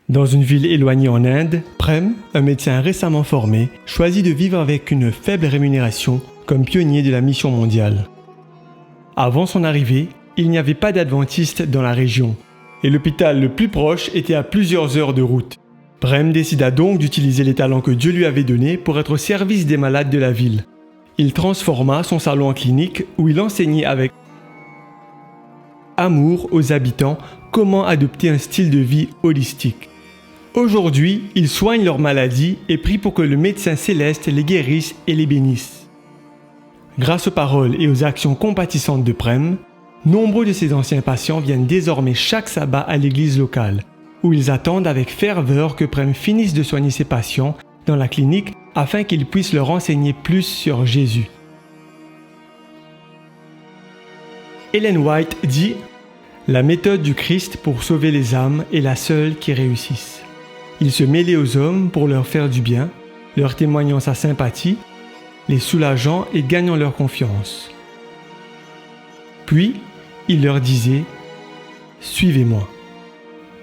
Dans une ville éloignée en Inde, Prem, un médecin récemment formé, choisit de vivre avec une faible rémunération comme pionnier de la mission mondiale. Avant son arrivée, il n'y avait pas d'adventistes dans la région et l'hôpital le plus proche était à plusieurs heures de route. Prem décida donc d'utiliser les talents que Dieu lui avait donnés pour être au service des malades de la ville. Il transforma son salon en clinique où il enseignait avec amour aux habitants comment adopter un style de vie holistique. Aujourd'hui, il soigne leurs maladies et prie pour que le médecin céleste les guérisse et les bénisse. Grâce aux paroles et aux actions compatissantes de Prem, nombreux de ses anciens patients viennent désormais chaque sabbat à l'église locale, où ils attendent avec ferveur que Prem finisse de soigner ses patients dans la clinique afin qu'il puisse leur enseigner plus sur Jésus. Ellen White dit « La méthode du Christ pour sauver les âmes est la seule qui réussisse. Il se mêlait aux hommes pour leur faire du bien, leur témoignant sa sympathie, les soulageant et gagnant leur confiance. Puis, il leur disait « Suivez-moi ».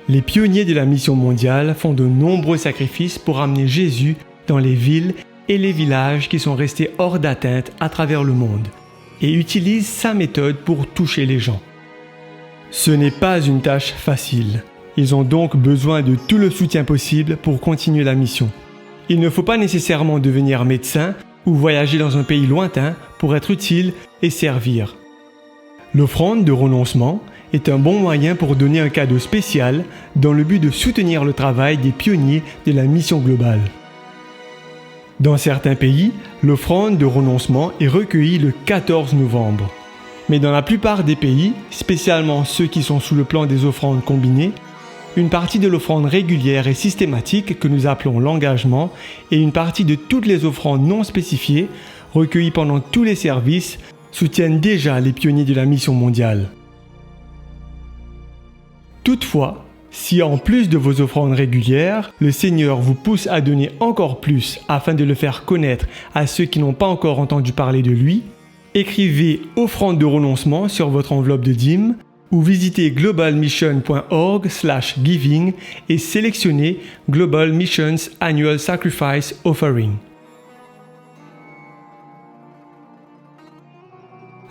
Les pionniers de la mission mondiale font de nombreux sacrifices pour amener Jésus dans les villes et les villages qui sont restés hors d'atteinte à travers le monde et utilisent sa méthode pour toucher les gens. Ce n'est pas une tâche facile. Ils ont donc besoin de tout le soutien possible pour continuer la mission. Il ne faut pas nécessairement devenir médecin ou voyager dans un pays lointain pour être utile et servir. L'offrande de renoncement est un bon moyen pour donner un cadeau spécial dans le but de soutenir le travail des pionniers de la mission globale. Dans certains pays, l'offrande de renoncement est recueillie le 14 novembre. Mais dans la plupart des pays, spécialement ceux qui sont sous le plan des offrandes combinées, une partie de l'offrande régulière et systématique que nous appelons l'engagement et une partie de toutes les offrandes non spécifiées, recueillies pendant tous les services, soutiennent déjà les pionniers de la mission mondiale. Toutefois, si en plus de vos offrandes régulières, le Seigneur vous pousse à donner encore plus afin de le faire connaître à ceux qui n'ont pas encore entendu parler de lui, écrivez « offrande de renoncement » sur votre enveloppe de dîmes ou visitez globalmission.org/giving et sélectionnez Global Missions Annual Sacrifice Offering.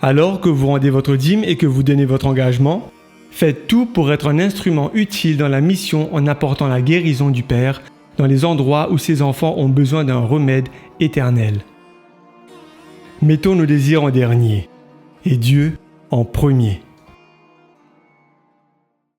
Alors que vous rendez votre dîme et que vous donnez votre engagement, faites tout pour être un instrument utile dans la mission en apportant la guérison du Père dans les endroits où ses enfants ont besoin d'un remède éternel. Mettons nos désirs en dernier et Dieu en premier.